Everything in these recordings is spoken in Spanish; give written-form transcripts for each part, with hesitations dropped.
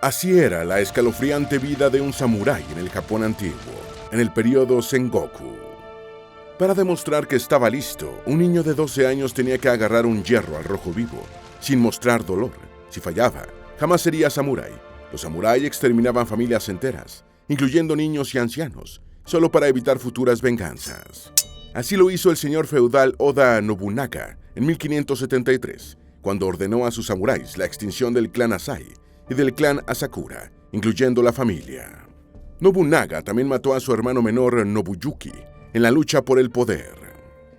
Así era la escalofriante vida de un samurái en el Japón antiguo, en el periodo Sengoku. Para demostrar que estaba listo, un niño de 12 años tenía que agarrar un hierro al rojo vivo, sin mostrar dolor. Si fallaba, jamás sería samurái. Los samuráis exterminaban familias enteras, incluyendo niños y ancianos, solo para evitar futuras venganzas. Así lo hizo el señor feudal Oda Nobunaga en 1573, cuando ordenó a sus samuráis la extinción del clan Asai y del clan Asakura, incluyendo la familia. Nobunaga también mató a su hermano menor Nobuyuki en la lucha por el poder.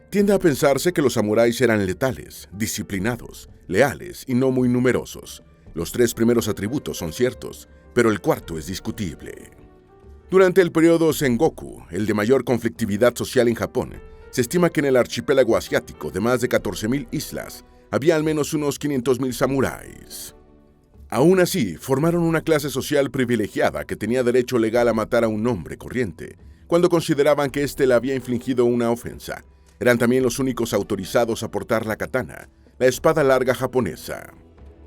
Tiende a pensarse que los samuráis eran letales, disciplinados, leales y no muy numerosos. Los 3 primeros atributos son ciertos, pero el cuarto es discutible. Durante el periodo Sengoku, el de mayor conflictividad social en Japón, se estima que en el archipiélago asiático de más de 14.000 islas había al menos unos 500.000 samuráis. Aún así, formaron una clase social privilegiada que tenía derecho legal a matar a un hombre corriente, cuando consideraban que éste le había infligido una ofensa. Eran también los únicos autorizados a portar la katana, la espada larga japonesa.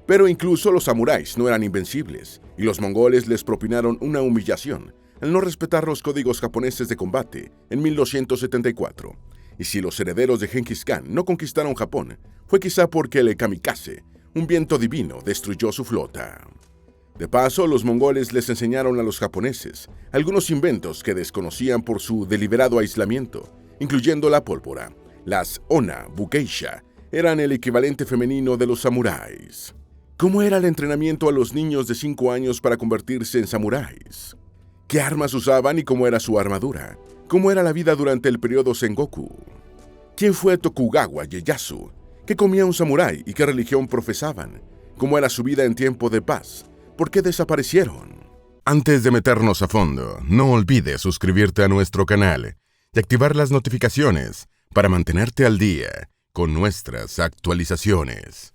Pero incluso los samuráis no eran invencibles, y los mongoles les propinaron una humillación al no respetar los códigos japoneses de combate en 1274. Y si los herederos de Genghis Khan no conquistaron Japón, fue quizá porque el kamikaze, un viento divino, destruyó su flota. De paso, los mongoles les enseñaron a los japoneses algunos inventos que desconocían por su deliberado aislamiento, incluyendo la pólvora. Las onna bukeisha eran el equivalente femenino de los samuráis. ¿Cómo era el entrenamiento a los niños de 5 años para convertirse en samuráis? ¿Qué armas usaban y cómo era su armadura? ¿Cómo era la vida durante el periodo Sengoku? ¿Quién fue Tokugawa Ieyasu? ¿Qué comía un samurái y qué religión profesaban? ¿Cómo era su vida en tiempo de paz? ¿Por qué desaparecieron? Antes de meternos a fondo, no olvides suscribirte a nuestro canal y activar las notificaciones para mantenerte al día con nuestras actualizaciones.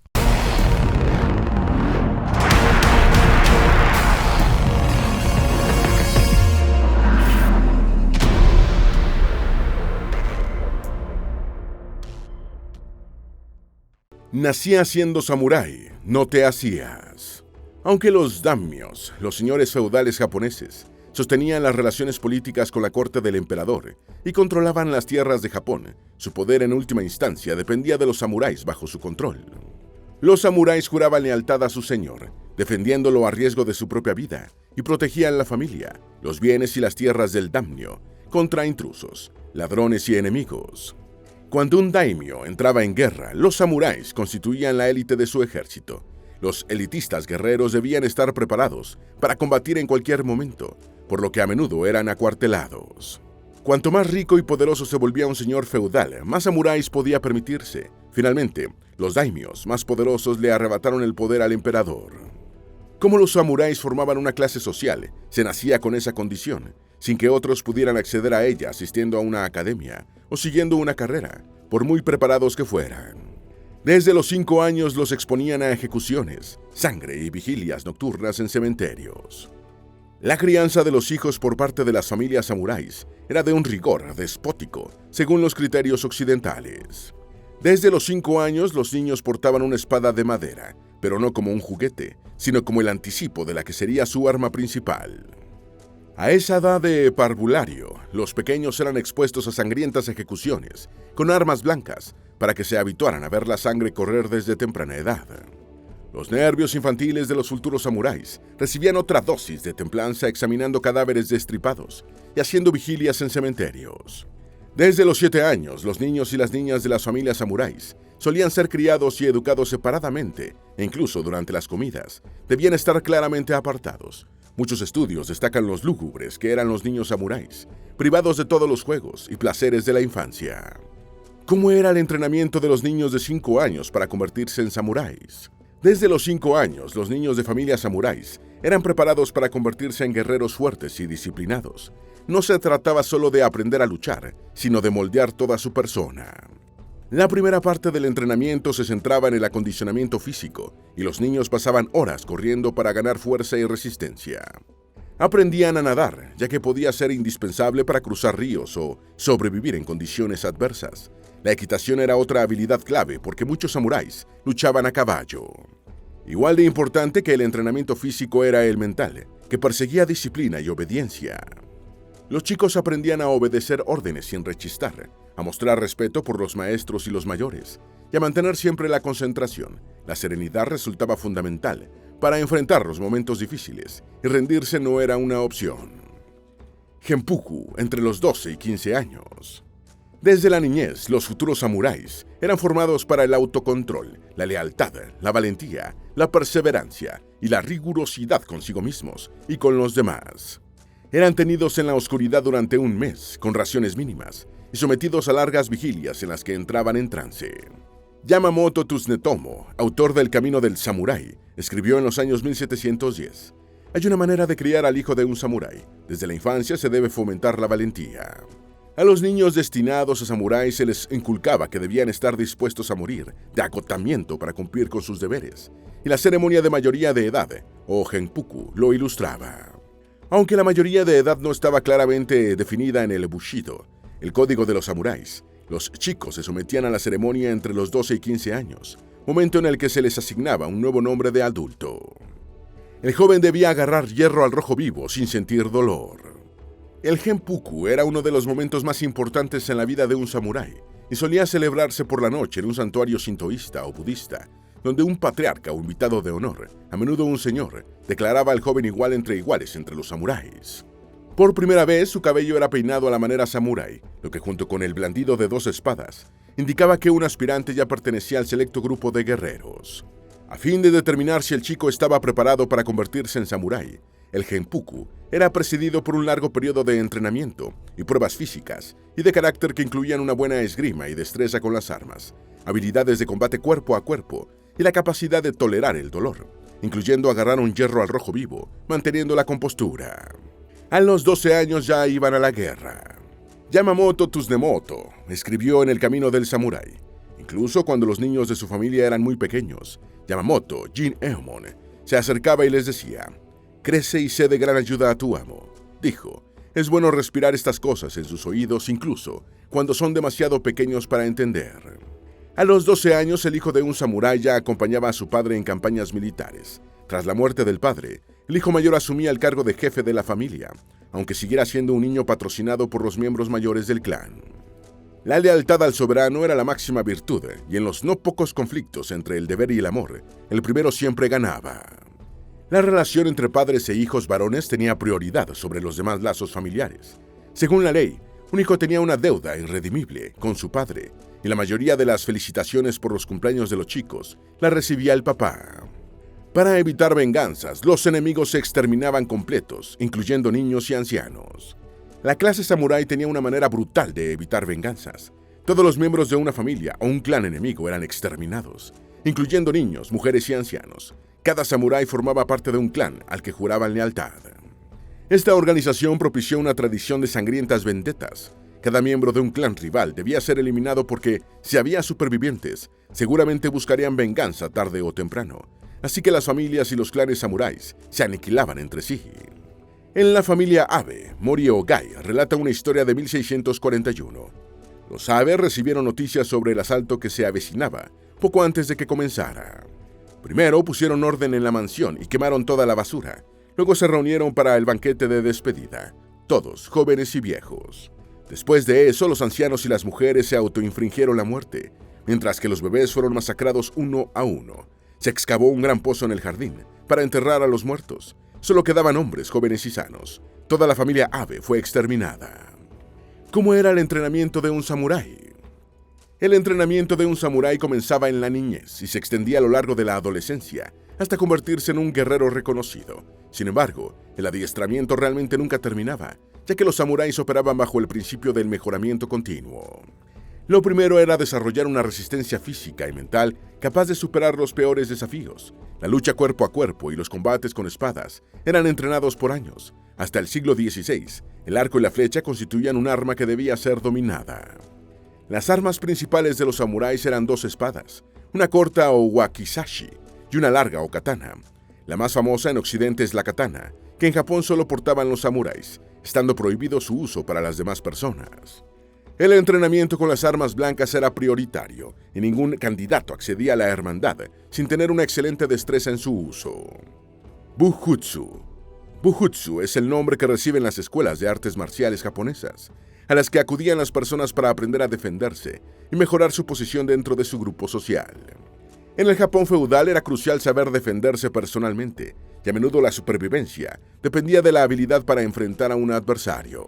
Nacías siendo samurái, no te hacías. Aunque los daimyos, los señores feudales japoneses, sostenían las relaciones políticas con la corte del emperador y controlaban las tierras de Japón, su poder en última instancia dependía de los samuráis bajo su control. Los samuráis juraban lealtad a su señor, defendiéndolo a riesgo de su propia vida, y protegían la familia, los bienes y las tierras del daimyo contra intrusos, ladrones y enemigos. Cuando un daimyo entraba en guerra, los samuráis constituían la élite de su ejército. Los elitistas guerreros debían estar preparados para combatir en cualquier momento, por lo que a menudo eran acuartelados. Cuanto más rico y poderoso se volvía un señor feudal, más samuráis podía permitirse. Finalmente, los daimyos más poderosos le arrebataron el poder al emperador. Como los samuráis formaban una clase social, se nacía con esa condición, sin que otros pudieran acceder a ella asistiendo a una academia o siguiendo una carrera, por muy preparados que fueran. Desde los 5 años los exponían a ejecuciones, sangre y vigilias nocturnas en cementerios. La crianza de los hijos por parte de las familias samuráis era de un rigor despótico, según los criterios occidentales. Desde los 5 años los niños portaban una espada de madera, pero no como un juguete, sino como el anticipo de la que sería su arma principal. A esa edad de parvulario, los pequeños eran expuestos a sangrientas ejecuciones, con armas blancas, para que se habituaran a ver la sangre correr desde temprana edad. Los nervios infantiles de los futuros samuráis recibían otra dosis de templanza examinando cadáveres destripados y haciendo vigilias en cementerios. Desde los 7 años, los niños y las niñas de las familias samuráis solían ser criados y educados separadamente, e incluso durante las comidas, debían estar claramente apartados. Muchos estudios destacan los lúgubres que eran los niños samuráis, privados de todos los juegos y placeres de la infancia. ¿Cómo era el entrenamiento de los niños de 5 años para convertirse en samuráis? Desde los 5 años, los niños de familias samuráis eran preparados para convertirse en guerreros fuertes y disciplinados. No se trataba solo de aprender a luchar, sino de moldear toda su persona. La primera parte del entrenamiento se centraba en el acondicionamiento físico, y los niños pasaban horas corriendo para ganar fuerza y resistencia. Aprendían a nadar, ya que podía ser indispensable para cruzar ríos o sobrevivir en condiciones adversas. La equitación era otra habilidad clave porque muchos samuráis luchaban a caballo. Igual de importante que el entrenamiento físico era el mental, que perseguía disciplina y obediencia. Los chicos aprendían a obedecer órdenes sin rechistar, a mostrar respeto por los maestros y los mayores, y a mantener siempre la concentración. La serenidad resultaba fundamental para enfrentar los momentos difíciles, y rendirse no era una opción. Genpuku, entre los 12 y 15 años. Desde la niñez, los futuros samuráis eran formados para el autocontrol, la lealtad, la valentía, la perseverancia y la rigurosidad consigo mismos y con los demás. Eran tenidos en la oscuridad durante un mes, con raciones mínimas, y sometidos a largas vigilias en las que entraban en trance. Yamamoto Tsunetomo, autor del Camino del Samurái, escribió en los años 1710: «Hay una manera de criar al hijo de un samurái. Desde la infancia se debe fomentar la valentía». A los niños destinados a samuráis se les inculcaba que debían estar dispuestos a morir de agotamiento para cumplir con sus deberes, y la ceremonia de mayoría de edad, o genpuku, lo ilustraba. Aunque la mayoría de edad no estaba claramente definida en el Bushido, el código de los samuráis, los chicos se sometían a la ceremonia entre los 12 y 15 años, momento en el que se les asignaba un nuevo nombre de adulto. El joven debía agarrar hierro al rojo vivo sin sentir dolor. El genpuku era uno de los momentos más importantes en la vida de un samurái y solía celebrarse por la noche en un santuario sintoísta o budista, donde un patriarca o invitado de honor, a menudo un señor, declaraba al joven igual entre iguales entre los samuráis. Por primera vez, su cabello era peinado a la manera samurái, lo que junto con el blandido de 2 espadas, indicaba que un aspirante ya pertenecía al selecto grupo de guerreros. A fin de determinar si el chico estaba preparado para convertirse en samurái, el genpuku era precedido por un largo periodo de entrenamiento y pruebas físicas y de carácter que incluían una buena esgrima y destreza con las armas, habilidades de combate cuerpo a cuerpo y la capacidad de tolerar el dolor, incluyendo agarrar un hierro al rojo vivo, manteniendo la compostura. A los 12 años ya iban a la guerra. Yamamoto Tsunemoto escribió en El Camino del Samurái: incluso cuando los niños de su familia eran muy pequeños, Yamamoto Jin-eomon se acercaba y les decía: «Crece y sé de gran ayuda a tu amo». Dijo: «Es bueno respirar estas cosas en sus oídos incluso cuando son demasiado pequeños para entender». A los 12 años, el hijo de un samurái ya acompañaba a su padre en campañas militares. Tras la muerte del padre, el hijo mayor asumía el cargo de jefe de la familia, aunque siguiera siendo un niño patrocinado por los miembros mayores del clan. La lealtad al soberano era la máxima virtud, y en los no pocos conflictos entre el deber y el amor, el primero siempre ganaba. La relación entre padres e hijos varones tenía prioridad sobre los demás lazos familiares. Según la ley, un hijo tenía una deuda irredimible con su padre, y la mayoría de las felicitaciones por los cumpleaños de los chicos las recibía el papá. Para evitar venganzas, los enemigos se exterminaban completos, incluyendo niños y ancianos. La clase samurái tenía una manera brutal de evitar venganzas. Todos los miembros de una familia o un clan enemigo eran exterminados, incluyendo niños, mujeres y ancianos. Cada samurái formaba parte de un clan al que juraban lealtad. Esta organización propició una tradición de sangrientas vendetas. Cada miembro de un clan rival debía ser eliminado porque, si había supervivientes, seguramente buscarían venganza tarde o temprano. Así que las familias y los clanes samuráis se aniquilaban entre sí. En la familia Abe, Mori Ogai relata una historia de 1641. Los Abe recibieron noticias sobre el asalto que se avecinaba poco antes de que comenzara. Primero pusieron orden en la mansión y quemaron toda la basura. Luego se reunieron para el banquete de despedida, todos jóvenes y viejos. Después de eso, los ancianos y las mujeres se autoinfringieron la muerte, mientras que los bebés fueron masacrados uno a uno. Se excavó un gran pozo en el jardín para enterrar a los muertos. Solo quedaban hombres jóvenes y sanos. Toda la familia Abe fue exterminada. ¿Cómo era el entrenamiento de un samurái? El entrenamiento de un samurái comenzaba en la niñez y se extendía a lo largo de la adolescencia, hasta convertirse en un guerrero reconocido. Sin embargo, el adiestramiento realmente nunca terminaba, ya que los samuráis operaban bajo el principio del mejoramiento continuo. Lo primero era desarrollar una resistencia física y mental capaz de superar los peores desafíos. La lucha cuerpo a cuerpo y los combates con espadas eran entrenados por años. Hasta el siglo XVI, el arco y la flecha constituían un arma que debía ser dominada. Las armas principales de los samuráis eran 2 espadas, una corta o wakizashi y una larga o katana. La más famosa en Occidente es la katana, que en Japón solo portaban los samuráis, estando prohibido su uso para las demás personas. El entrenamiento con las armas blancas era prioritario y ningún candidato accedía a la hermandad sin tener una excelente destreza en su uso. Bujutsu. Bujutsu es el nombre que reciben las escuelas de artes marciales japonesas, a las que acudían las personas para aprender a defenderse y mejorar su posición dentro de su grupo social. En el Japón feudal era crucial saber defenderse personalmente, y a menudo la supervivencia dependía de la habilidad para enfrentar a un adversario.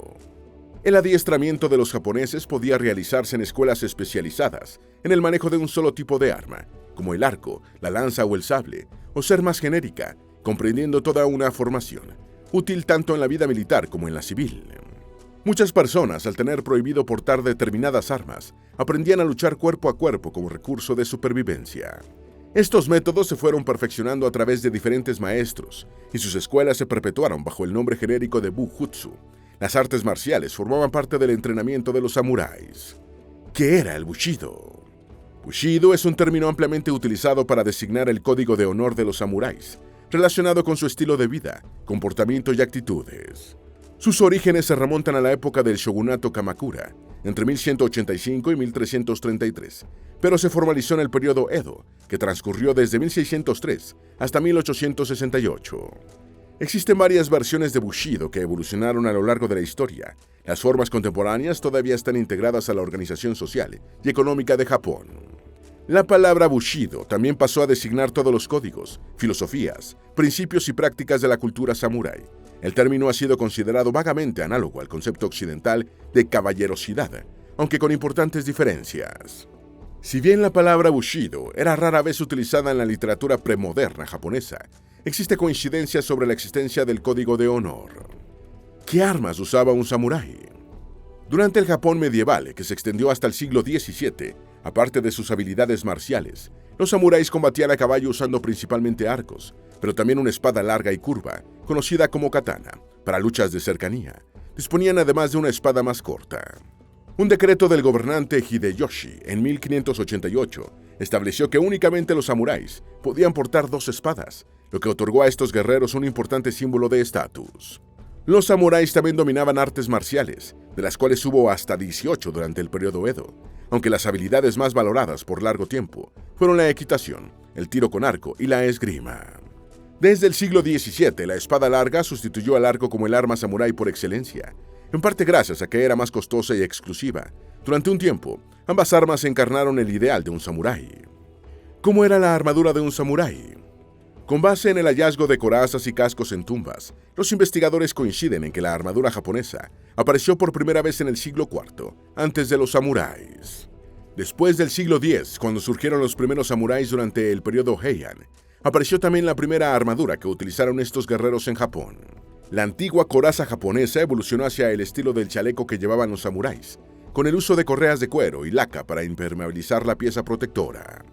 El adiestramiento de los japoneses podía realizarse en escuelas especializadas en el manejo de un solo tipo de arma, como el arco, la lanza o el sable, o ser más genérica, comprendiendo toda una formación, útil tanto en la vida militar como en la civil. Muchas personas, al tener prohibido portar determinadas armas, aprendían a luchar cuerpo a cuerpo como recurso de supervivencia. Estos métodos se fueron perfeccionando a través de diferentes maestros, y sus escuelas se perpetuaron bajo el nombre genérico de Bujutsu. Las artes marciales formaban parte del entrenamiento de los samuráis. ¿Qué era el Bushido? Bushido es un término ampliamente utilizado para designar el código de honor de los samuráis, relacionado con su estilo de vida, comportamiento y actitudes. Sus orígenes se remontan a la época del shogunato Kamakura, entre 1185 y 1333, pero se formalizó en el periodo Edo, que transcurrió desde 1603 hasta 1868. Existen varias versiones de Bushido que evolucionaron a lo largo de la historia. Las formas contemporáneas todavía están integradas a la organización social y económica de Japón. La palabra Bushido también pasó a designar todos los códigos, filosofías, principios y prácticas de la cultura samurái. El término ha sido considerado vagamente análogo al concepto occidental de caballerosidad, aunque con importantes diferencias. Si bien la palabra Bushido era rara vez utilizada en la literatura premoderna japonesa, existe coincidencia sobre la existencia del código de honor. ¿Qué armas usaba un samurái? Durante el Japón medieval, que se extendió hasta el siglo XVII, aparte de sus habilidades marciales, los samuráis combatían a caballo usando principalmente arcos, pero también una espada larga y curva, conocida como katana, para luchas de cercanía. Disponían además de una espada más corta. Un decreto del gobernante Hideyoshi en 1588 estableció que únicamente los samuráis podían portar 2 espadas, lo que otorgó a estos guerreros un importante símbolo de estatus. Los samuráis también dominaban artes marciales, de las cuales hubo hasta 18 durante el periodo Edo, aunque las habilidades más valoradas por largo tiempo fueron la equitación, el tiro con arco y la esgrima. Desde el siglo XVII, la espada larga sustituyó al arco como el arma samurái por excelencia, en parte gracias a que era más costosa y exclusiva. Durante un tiempo, ambas armas encarnaron el ideal de un samurái. ¿Cómo era la armadura de un samurái? Con base en el hallazgo de corazas y cascos en tumbas, los investigadores coinciden en que la armadura japonesa apareció por primera vez en el siglo IV, antes de los samuráis. Después del siglo X, cuando surgieron los primeros samuráis durante el periodo Heian, apareció también la primera armadura que utilizaron estos guerreros en Japón. La antigua coraza japonesa evolucionó hacia el estilo del chaleco que llevaban los samuráis, con el uso de correas de cuero y laca para impermeabilizar la pieza protectora.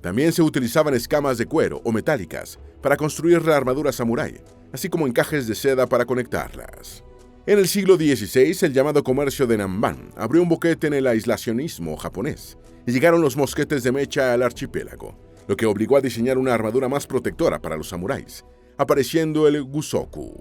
También se utilizaban escamas de cuero o metálicas para construir la armadura samurái, así como encajes de seda para conectarlas. En el siglo XVI, el llamado comercio de Nanban abrió un boquete en el aislacionismo japonés, y llegaron los mosquetes de mecha al archipiélago, lo que obligó a diseñar una armadura más protectora para los samuráis, apareciendo el Gusoku.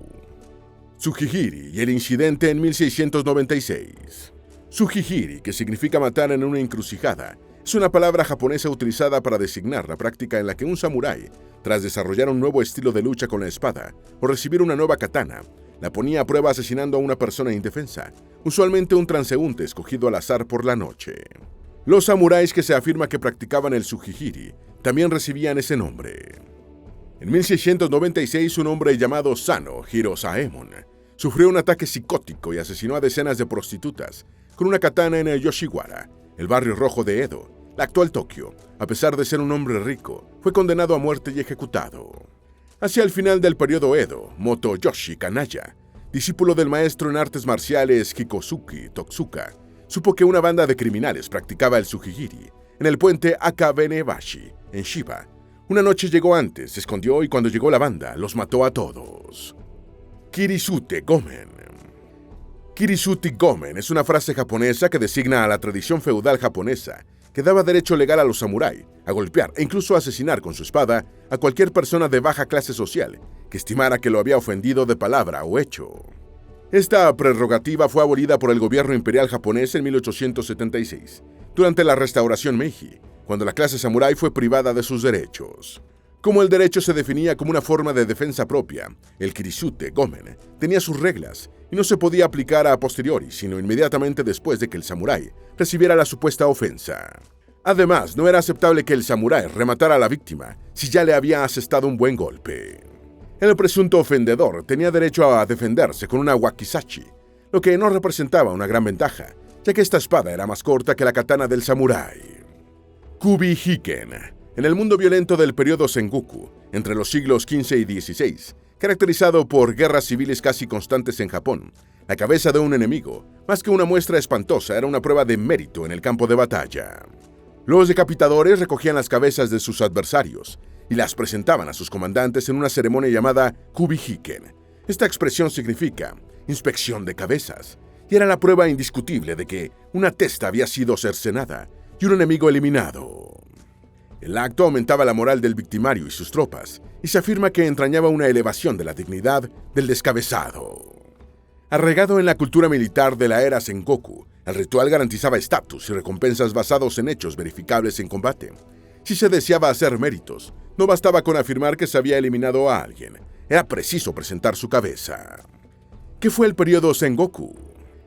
Tsukihiri y el incidente en 1696. Tsukihiri, que significa matar en una encrucijada, es una palabra japonesa utilizada para designar la práctica en la que un samurái, tras desarrollar un nuevo estilo de lucha con la espada o recibir una nueva katana, la ponía a prueba asesinando a una persona indefensa, usualmente un transeúnte escogido al azar por la noche. Los samuráis que se afirma que practicaban el Tsukihiri también recibían ese nombre. En 1696, un hombre llamado Sano Hirosaemon sufrió un ataque psicótico y asesinó a decenas de prostitutas con una katana en el Yoshiwara, el barrio rojo de Edo, la actual Tokio. A pesar de ser un hombre rico, fue condenado a muerte y ejecutado. Hacia el final del periodo Edo, Motoyoshi Kanaya, discípulo del maestro en artes marciales Kikosuke Totsuka, supo que una banda de criminales practicaba el Tsukihiri en el puente Akabenebashi, en Shiba. Una noche llegó antes, se escondió y cuando llegó la banda, los mató a todos. Kirisute Gomen. Kirisute Gomen es una frase japonesa que designa a la tradición feudal japonesa que daba derecho legal a los samurái a golpear e incluso asesinar con su espada a cualquier persona de baja clase social que estimara que lo había ofendido de palabra o hecho. Esta prerrogativa fue abolida por el gobierno imperial japonés en 1876, durante la restauración Meiji, cuando la clase samurái fue privada de sus derechos. Como el derecho se definía como una forma de defensa propia, el kirisute gomen tenía sus reglas y no se podía aplicar a posteriori, sino inmediatamente después de que el samurái recibiera la supuesta ofensa. Además, no era aceptable que el samurái rematara a la víctima si ya le había asestado un buen golpe. El presunto ofendedor tenía derecho a defenderse con una wakizashi, lo que no representaba una gran ventaja, ya que esta espada era más corta que la katana del samurái. Kubi-hiken. En el mundo violento del periodo Sengoku, entre los siglos XV y XVI, caracterizado por guerras civiles casi constantes en Japón, la cabeza de un enemigo, más que una muestra espantosa, era una prueba de mérito en el campo de batalla. Los decapitadores recogían las cabezas de sus adversarios y las presentaban a sus comandantes en una ceremonia llamada Kubi-hiken. Esta expresión significa inspección de cabezas, y era la prueba indiscutible de que una testa había sido cercenada y un enemigo eliminado. El acto aumentaba la moral del victimario y sus tropas, y se afirma que entrañaba una elevación de la dignidad del descabezado. Arraigado en la cultura militar de la era Sengoku, el ritual garantizaba estatus y recompensas basados en hechos verificables en combate. Si se deseaba hacer méritos, no bastaba con afirmar que se había eliminado a alguien, era preciso presentar su cabeza. ¿Qué fue el periodo Sengoku?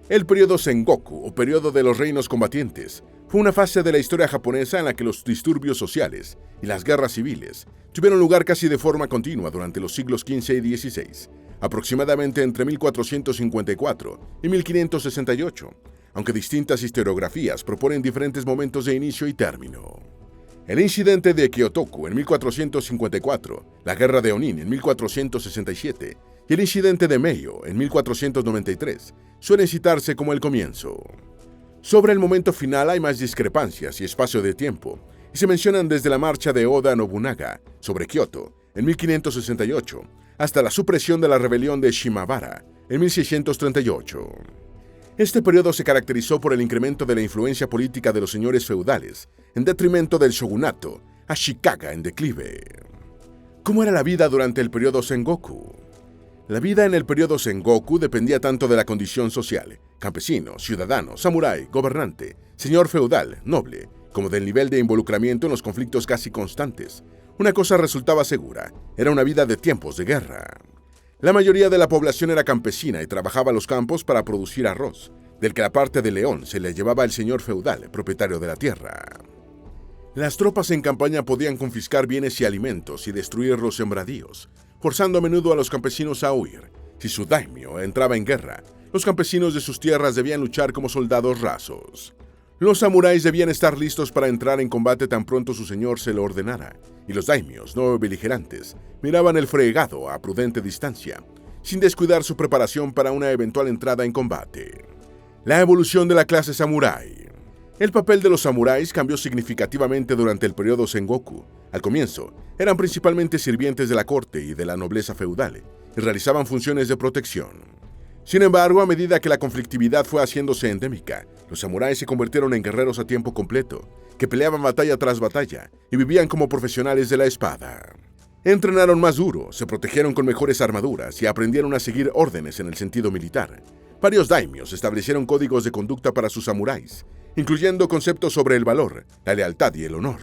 El periodo Sengoku, o periodo de los reinos combatientes, fue una fase de la historia japonesa en la que los disturbios sociales y las guerras civiles tuvieron lugar casi de forma continua durante los siglos XV y XVI, aproximadamente entre 1454 y 1568, aunque distintas historiografías proponen diferentes momentos de inicio y término. El incidente de Kyotoku en 1454, la guerra de Onin en 1467 y el incidente de Meio en 1493 suelen citarse como el comienzo. Sobre el momento final hay más discrepancias y espacio de tiempo, y se mencionan desde la marcha de Oda Nobunaga sobre Kioto en 1568 hasta la supresión de la rebelión de Shimabara en 1638. Este periodo se caracterizó por el incremento de la influencia política de los señores feudales, en detrimento del shogunato, Ashikaga en declive. ¿Cómo era la vida durante el periodo Sengoku? La vida en el periodo Sengoku dependía tanto de la condición social, campesino, ciudadano, samurái, gobernante, señor feudal, noble, como del nivel de involucramiento en los conflictos casi constantes. Una cosa resultaba segura, era una vida de tiempos de guerra. La mayoría de la población era campesina y trabajaba los campos para producir arroz, del que la parte de león se le llevaba el señor feudal, propietario de la tierra. Las tropas en campaña podían confiscar bienes y alimentos y destruir los sembradíos, forzando a menudo a los campesinos a huir. Si su daimyo entraba en guerra, los campesinos de sus tierras debían luchar como soldados rasos. Los samuráis debían estar listos para entrar en combate tan pronto su señor se lo ordenara, y los daimyos no beligerantes miraban el fregado a prudente distancia, sin descuidar su preparación para una eventual entrada en combate. La evolución de la clase samurái. El papel de los samuráis cambió significativamente durante el periodo Sengoku. Al comienzo, eran principalmente sirvientes de la corte y de la nobleza feudal, y realizaban funciones de protección. Sin embargo, a medida que la conflictividad fue haciéndose endémica, los samuráis se convirtieron en guerreros a tiempo completo, que peleaban batalla tras batalla y vivían como profesionales de la espada. Entrenaron más duro, se protegieron con mejores armaduras y aprendieron a seguir órdenes en el sentido militar. Varios daimyos establecieron códigos de conducta para sus samuráis, incluyendo conceptos sobre el valor, la lealtad y el honor.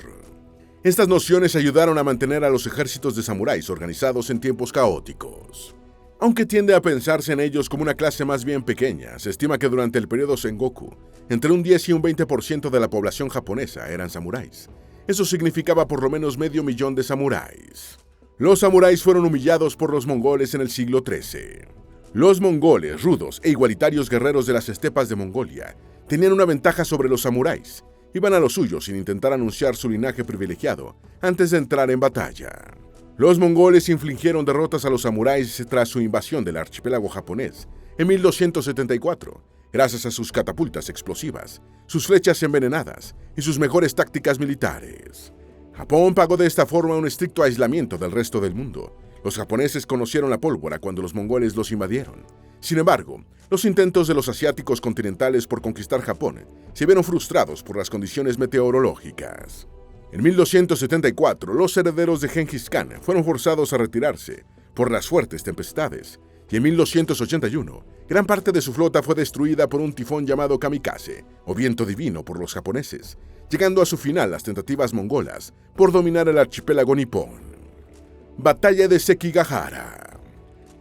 Estas nociones ayudaron a mantener a los ejércitos de samuráis organizados en tiempos caóticos. Aunque tiende a pensarse en ellos como una clase más bien pequeña, se estima que durante el periodo Sengoku, entre un 10 y un 20% de la población japonesa eran samuráis. Eso significaba por lo menos 500,000 de samuráis. Los samuráis fueron humillados por los mongoles en el siglo XIII. Los mongoles, rudos e igualitarios guerreros de las estepas de Mongolia, tenían una ventaja sobre los samuráis. Iban a lo suyo sin intentar anunciar su linaje privilegiado antes de entrar en batalla. Los mongoles infligieron derrotas a los samuráis tras su invasión del archipiélago japonés en 1274, gracias a sus catapultas explosivas, sus flechas envenenadas y sus mejores tácticas militares. Japón pagó de esta forma un estricto aislamiento del resto del mundo. Los japoneses conocieron la pólvora cuando los mongoles los invadieron. Sin embargo, los intentos de los asiáticos continentales por conquistar Japón se vieron frustrados por las condiciones meteorológicas. En 1274, los herederos de Gengis Khan fueron forzados a retirarse por las fuertes tempestades, y en 1281, gran parte de su flota fue destruida por un tifón llamado kamikaze, o viento divino por los japoneses, llegando a su final las tentativas mongolas por dominar el archipiélago nipón. Batalla de Sekigahara.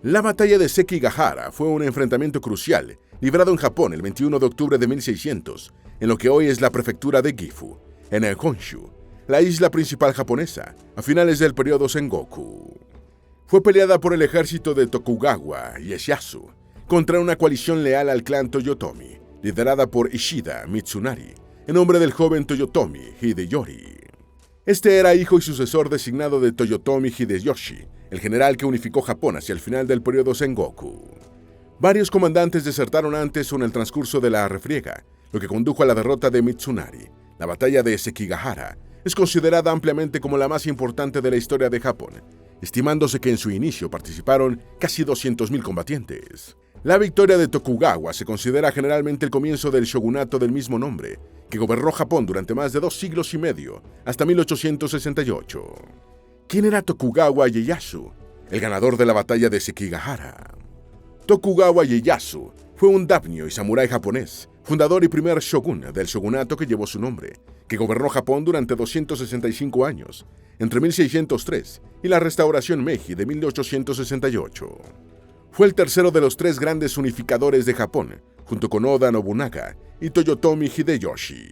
La batalla de Sekigahara fue un enfrentamiento crucial librado en Japón el 21 de octubre de 1600, en lo que hoy es la prefectura de Gifu, en el Honshu, la isla principal japonesa, a finales del periodo Sengoku. Fue peleada por el ejército de Tokugawa Ieyasu contra una coalición leal al clan Toyotomi, liderada por Ishida Mitsunari, en nombre del joven Toyotomi Hideyori. Este era hijo y sucesor designado de Toyotomi Hideyoshi, el general que unificó Japón hacia el final del periodo Sengoku. Varios comandantes desertaron antes o en el transcurso de la refriega, lo que condujo a la derrota de Mitsunari. La batalla de Sekigahara es considerada ampliamente como la más importante de la historia de Japón, estimándose que en su inicio participaron casi 200.000 combatientes. La victoria de Tokugawa se considera generalmente el comienzo del shogunato del mismo nombre, que gobernó Japón durante más de 2 siglos y medio, hasta 1868. ¿Quién era Tokugawa Ieyasu, el ganador de la batalla de Sekigahara? Tokugawa Ieyasu fue un daimyo y samurái japonés, fundador y primer shogun del shogunato que llevó su nombre, que gobernó Japón durante 265 años, entre 1603 y la restauración Meiji de 1868. Fue el tercero de los 3 grandes unificadores de Japón, junto con Oda Nobunaga y Toyotomi Hideyoshi.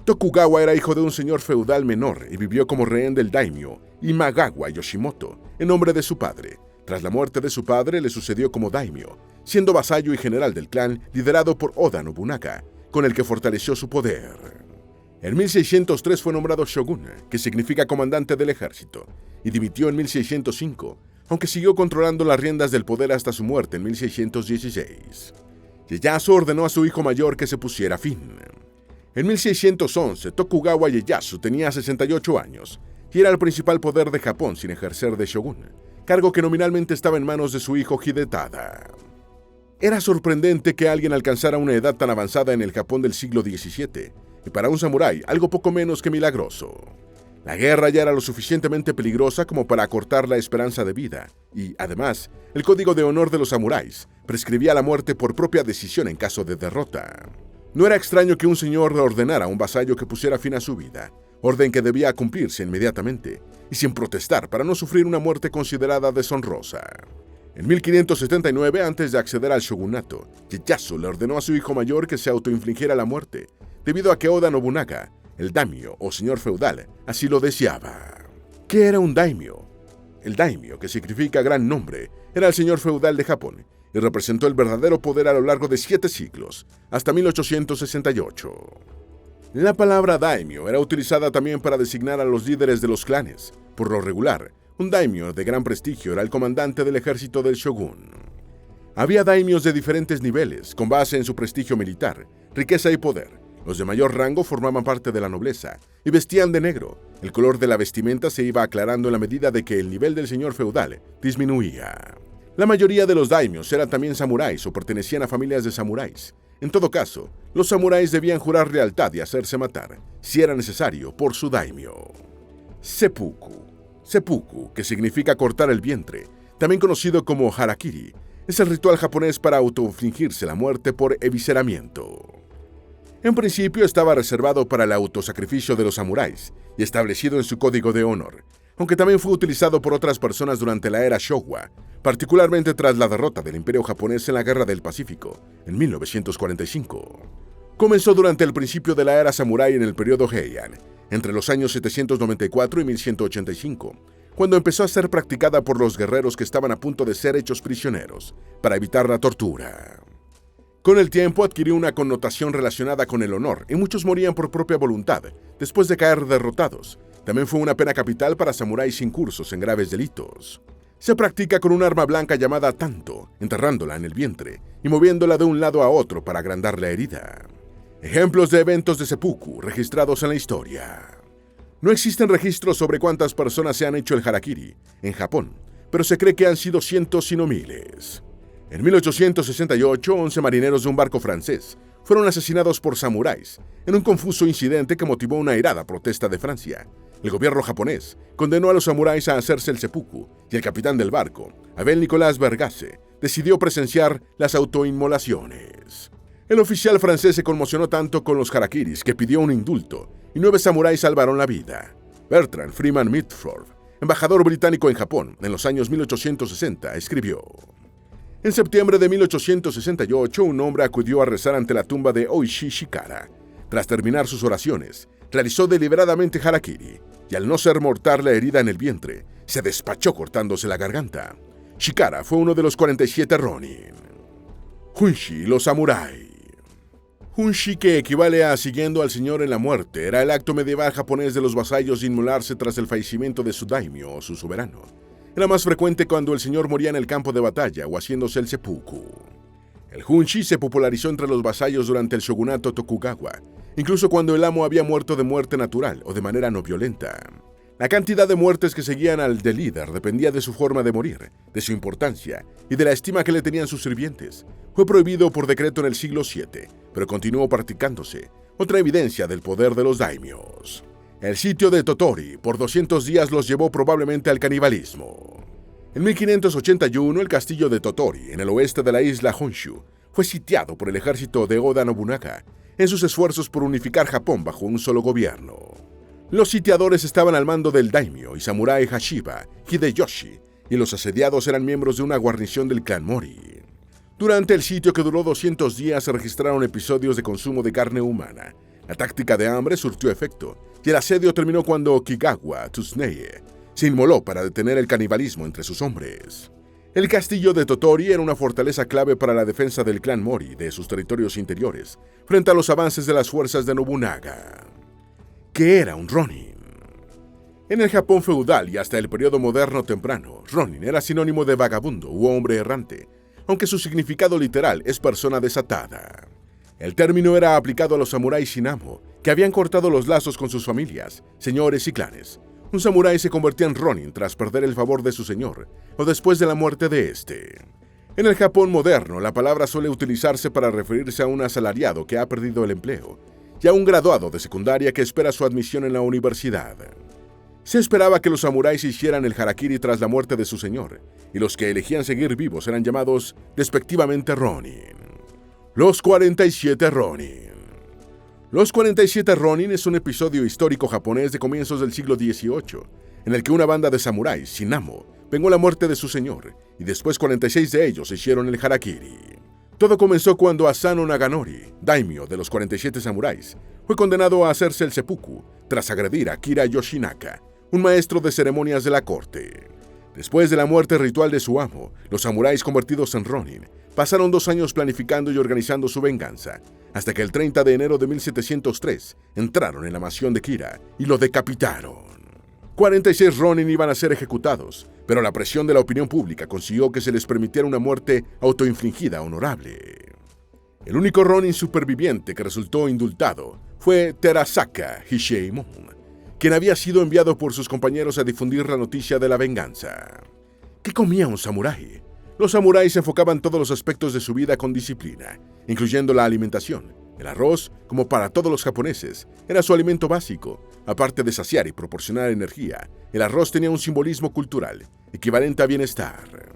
Tokugawa era hijo de un señor feudal menor y vivió como rehén del daimyo Imagawa Yoshimoto, en nombre de su padre. Tras la muerte de su padre, le sucedió como daimyo, siendo vasallo y general del clan liderado por Oda Nobunaga, con el que fortaleció su poder. En 1603 fue nombrado shogun, que significa comandante del ejército, y dimitió en 1605, aunque siguió controlando las riendas del poder hasta su muerte en 1616. Ieyasu ordenó a su hijo mayor que se pusiera fin. En 1611, Tokugawa Ieyasu tenía 68 años y era el principal poder de Japón sin ejercer de shogun, cargo que nominalmente estaba en manos de su hijo Hidetada. Era sorprendente que alguien alcanzara una edad tan avanzada en el Japón del siglo XVII, y para un samurái algo poco menos que milagroso. La guerra ya era lo suficientemente peligrosa como para acortar la esperanza de vida, y, además, el código de honor de los samuráis prescribía la muerte por propia decisión en caso de derrota. No era extraño que un señor ordenara a un vasallo que pusiera fin a su vida, orden que debía cumplirse inmediatamente, y sin protestar para no sufrir una muerte considerada deshonrosa. En 1579, antes de acceder al shogunato, Ieyasu le ordenó a su hijo mayor que se autoinfligiera la muerte, debido a que Oda Nobunaga, el daimyo o señor feudal, así lo deseaba. ¿Qué era un daimyo? El daimyo, que significa gran nombre, era el señor feudal de Japón y representó el verdadero poder a lo largo de 7 siglos, hasta 1868. La palabra daimyo era utilizada también para designar a los líderes de los clanes. Por lo regular, un daimyo de gran prestigio era el comandante del ejército del shogun. Había daimyos de diferentes niveles, con base en su prestigio militar, riqueza y poder. Los de mayor rango formaban parte de la nobleza y vestían de negro. El color de la vestimenta se iba aclarando en la medida de que el nivel del señor feudal disminuía. La mayoría de los daimyos eran también samuráis o pertenecían a familias de samuráis. En todo caso, los samuráis debían jurar lealtad y hacerse matar, si era necesario, por su daimyo. Seppuku. Seppuku, que significa cortar el vientre, también conocido como harakiri, es el ritual japonés para autoinfligirse la muerte por evisceramiento. En principio estaba reservado para el autosacrificio de los samuráis y establecido en su código de honor, aunque también fue utilizado por otras personas durante la era Showa, particularmente tras la derrota del Imperio japonés en la Guerra del Pacífico, en 1945. Comenzó durante el principio de la era samurái en el periodo Heian, entre los años 794 y 1185, cuando empezó a ser practicada por los guerreros que estaban a punto de ser hechos prisioneros, para evitar la tortura. Con el tiempo adquirió una connotación relacionada con el honor y muchos morían por propia voluntad, después de caer derrotados. También fue una pena capital para samuráis incursos en graves delitos. Se practica con un arma blanca llamada tanto, enterrándola en el vientre y moviéndola de un lado a otro para agrandar la herida. Ejemplos de eventos de seppuku registrados en la historia. No existen registros sobre cuántas personas se han hecho el harakiri en Japón, pero se cree que han sido cientos y no miles. En 1868, 11 marineros de un barco francés fueron asesinados por samuráis en un confuso incidente que motivó una airada protesta de Francia. El gobierno japonés condenó a los samuráis a hacerse el seppuku y el capitán del barco, Abel Nicolas Vergace, decidió presenciar las autoinmolaciones. El oficial francés se conmocionó tanto con los harakiris que pidió un indulto y 9 samuráis salvaron la vida. Bertrand Freeman Mitford, embajador británico en Japón en los años 1860, escribió: en septiembre de 1868, un hombre acudió a rezar ante la tumba de Oishi Shikara. Tras terminar sus oraciones, realizó deliberadamente harakiri y al no ser mortal la herida en el vientre, se despachó cortándose la garganta. Shikara fue uno de los 47 Ronin. Hunshi, los samurái. Hunshi, que equivale a siguiendo al señor en la muerte, era el acto medieval japonés de los vasallos de inmolarse tras el fallecimiento de su daimyo o su soberano. Era más frecuente cuando el señor moría en el campo de batalla o haciéndose el seppuku. El hunshi se popularizó entre los vasallos durante el shogunato Tokugawa, incluso cuando el amo había muerto de muerte natural o de manera no violenta. La cantidad de muertes que seguían al del líder dependía de su forma de morir, de su importancia y de la estima que le tenían sus sirvientes. Fue prohibido por decreto en el siglo VII, pero continuó practicándose, otra evidencia del poder de los daimyos. El sitio de Tottori por 200 días los llevó probablemente al canibalismo. En 1581, el castillo de Tottori, en el oeste de la isla Honshu, fue sitiado por el ejército de Oda Nobunaga en sus esfuerzos por unificar Japón bajo un solo gobierno. Los sitiadores estaban al mando del daimyo y samurái Hashiba Hideyoshi, y los asediados eran miembros de una guarnición del clan Mori. Durante el sitio, que duró 200 días, se registraron episodios de consumo de carne humana. La táctica de hambre surtió efecto, y el asedio terminó cuando Kigawa Tsuneye se inmoló para detener el canibalismo entre sus hombres. El castillo de Tottori era una fortaleza clave para la defensa del clan Mori de sus territorios interiores, frente a los avances de las fuerzas de Nobunaga. ¿Qué era un Ronin? En el Japón feudal y hasta el periodo moderno temprano, Ronin era sinónimo de vagabundo u hombre errante, aunque su significado literal es persona desatada. El término era aplicado a los samuráis sin amo, que habían cortado los lazos con sus familias, señores y clanes. Un samurái se convertía en Ronin tras perder el favor de su señor, o después de la muerte de éste. En el Japón moderno, la palabra suele utilizarse para referirse a un asalariado que ha perdido el empleo, y a un graduado de secundaria que espera su admisión en la universidad. Se esperaba que los samuráis hicieran el harakiri tras la muerte de su señor, y los que elegían seguir vivos eran llamados despectivamente Ronin. Los 47 Ronin. Los 47 Ronin es un episodio histórico japonés de comienzos del siglo XVIII, en el que una banda de samuráis sin amo vengó la muerte de su señor, y después 46 de ellos hicieron el harakiri. Todo comenzó cuando Asano Naganori, daimyo de los 47 samuráis, fue condenado a hacerse el seppuku tras agredir a Kira Yoshinaka, un maestro de ceremonias de la corte. Después de la muerte ritual de su amo, los samuráis convertidos en Ronin pasaron 2 años planificando y organizando su venganza, hasta que el 30 de enero de 1703 entraron en la mansión de Kira y lo decapitaron. 46 Ronin iban a ser ejecutados, pero la presión de la opinión pública consiguió que se les permitiera una muerte autoinfligida honorable. El único Ronin superviviente que resultó indultado fue Terasaka Hisheimon, quien había sido enviado por sus compañeros a difundir la noticia de la venganza. ¿Qué comía un samurái? Los samuráis enfocaban todos los aspectos de su vida con disciplina, incluyendo la alimentación. El arroz, como para todos los japoneses, era su alimento básico. Aparte de saciar y proporcionar energía, el arroz tenía un simbolismo cultural, equivalente a bienestar.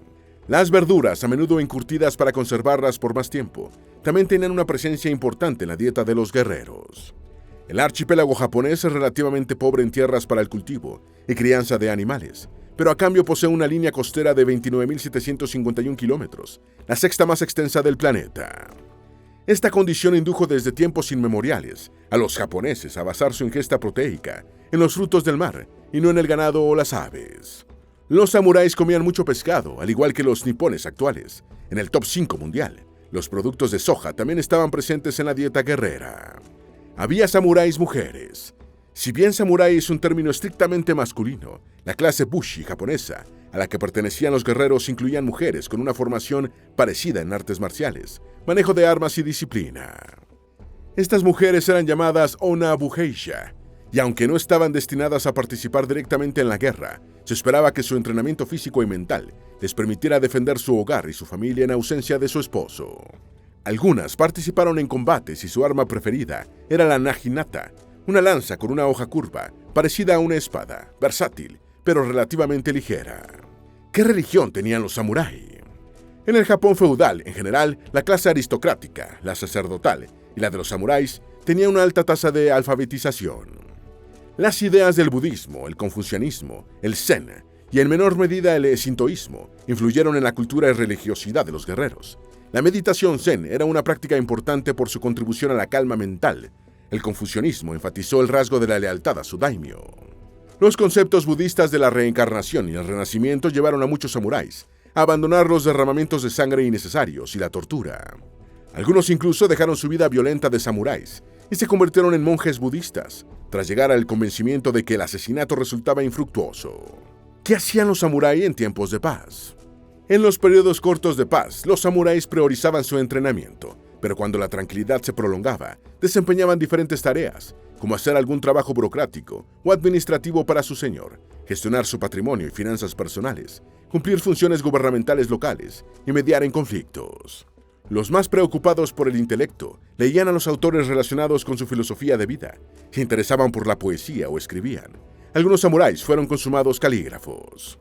Las verduras, a menudo encurtidas para conservarlas por más tiempo, también tenían una presencia importante en la dieta de los guerreros. El archipiélago japonés es relativamente pobre en tierras para el cultivo y crianza de animales, pero a cambio posee una línea costera de 29.751 kilómetros, la sexta más extensa del planeta. Esta condición indujo desde tiempos inmemoriales a los japoneses a basar su ingesta proteica en los frutos del mar y no en el ganado o las aves. Los samuráis comían mucho pescado, al igual que los nipones actuales. En el top 5 mundial, los productos de soja también estaban presentes en la dieta guerrera. Había samuráis mujeres. Si bien samurái es un término estrictamente masculino, la clase bushi japonesa, a la que pertenecían los guerreros, incluían mujeres con una formación parecida en artes marciales, manejo de armas y disciplina. Estas mujeres eran llamadas Onna Buheisha, y aunque no estaban destinadas a participar directamente en la guerra, se esperaba que su entrenamiento físico y mental les permitiera defender su hogar y su familia en ausencia de su esposo. Algunas participaron en combates y su arma preferida era la naginata, una lanza con una hoja curva, parecida a una espada, versátil, pero relativamente ligera. ¿Qué religión tenían los samurái? En el Japón feudal, en general, la clase aristocrática, la sacerdotal y la de los samuráis tenía una alta tasa de alfabetización. Las ideas del budismo, el confucianismo, el zen y en menor medida el sintoísmo influyeron en la cultura y religiosidad de los guerreros. La meditación zen era una práctica importante por su contribución a la calma mental. El confucianismo enfatizó el rasgo de la lealtad a su daimyo. Los conceptos budistas de la reencarnación y el renacimiento llevaron a muchos samuráis a abandonar los derramamientos de sangre innecesarios y la tortura. Algunos incluso dejaron su vida violenta de samuráis y se convirtieron en monjes budistas, tras llegar al convencimiento de que el asesinato resultaba infructuoso. ¿Qué hacían los samuráis en tiempos de paz? En los periodos cortos de paz, los samuráis priorizaban su entrenamiento, pero cuando la tranquilidad se prolongaba, desempeñaban diferentes tareas, como hacer algún trabajo burocrático o administrativo para su señor, gestionar su patrimonio y finanzas personales, cumplir funciones gubernamentales locales y mediar en conflictos. Los más preocupados por el intelecto leían a los autores relacionados con su filosofía de vida, se interesaban por la poesía o escribían. Algunos samuráis fueron consumados calígrafos.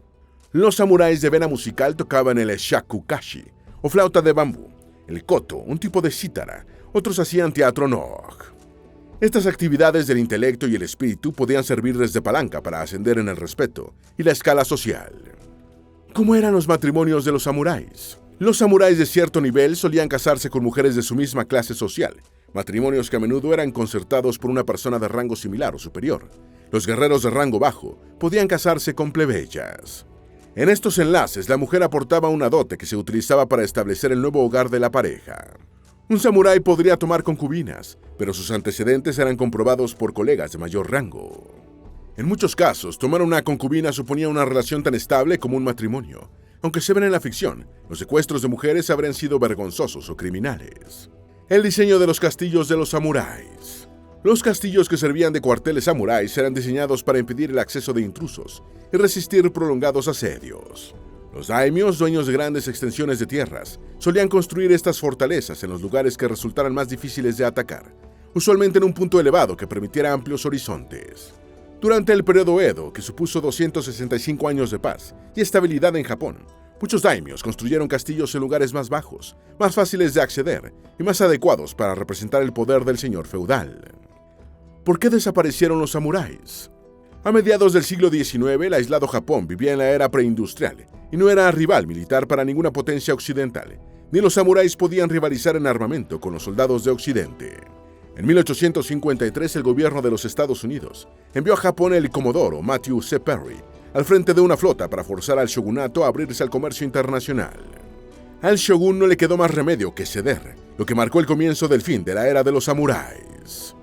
Los samuráis de vena musical tocaban el shakuhachi, o flauta de bambú, el koto, un tipo de cítara, otros hacían teatro Noh. Estas actividades del intelecto y el espíritu podían servirles de palanca para ascender en el respeto y la escala social. ¿Cómo eran los matrimonios de los samuráis? Los samuráis de cierto nivel solían casarse con mujeres de su misma clase social, matrimonios que a menudo eran concertados por una persona de rango similar o superior. Los guerreros de rango bajo podían casarse con plebeyas. En estos enlaces, la mujer aportaba una dote que se utilizaba para establecer el nuevo hogar de la pareja. Un samurái podría tomar concubinas, pero sus antecedentes eran comprobados por colegas de mayor rango. En muchos casos, tomar una concubina suponía una relación tan estable como un matrimonio. Aunque se ven en la ficción, los secuestros de mujeres habrían sido vergonzosos o criminales. El diseño de los castillos de los samuráis. Los castillos que servían de cuarteles samuráis eran diseñados para impedir el acceso de intrusos y resistir prolongados asedios. Los daimios, dueños de grandes extensiones de tierras, solían construir estas fortalezas en los lugares que resultaran más difíciles de atacar, usualmente en un punto elevado que permitiera amplios horizontes. Durante el periodo Edo, que supuso 265 años de paz y estabilidad en Japón, muchos daimios construyeron castillos en lugares más bajos, más fáciles de acceder y más adecuados para representar el poder del señor feudal. ¿Por qué desaparecieron los samuráis? A mediados del siglo XIX, el aislado Japón vivía en la era preindustrial y no era rival militar para ninguna potencia occidental, ni los samuráis podían rivalizar en armamento con los soldados de Occidente. En 1853, el gobierno de los Estados Unidos envió a Japón el comodoro Matthew C. Perry al frente de una flota para forzar al shogunato a abrirse al comercio internacional. Al shogun no le quedó más remedio que ceder, lo que marcó el comienzo del fin de la era de los samuráis.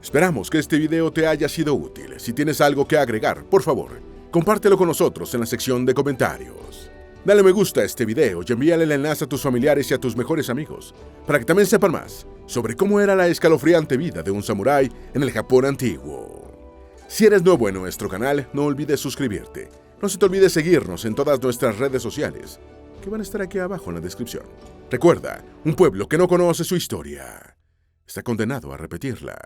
Esperamos que este video te haya sido útil. Si tienes algo que agregar, por favor, compártelo con nosotros en la sección de comentarios. Dale me gusta a este video y envíale el enlace a tus familiares y a tus mejores amigos, para que también sepan más sobre cómo era la escalofriante vida de un samurái en el Japón antiguo. Si eres nuevo en nuestro canal, no olvides suscribirte. No se te olvide seguirnos en todas nuestras redes sociales, que van a estar aquí abajo en la descripción. Recuerda, un pueblo que no conoce su historia está condenado a repetirla.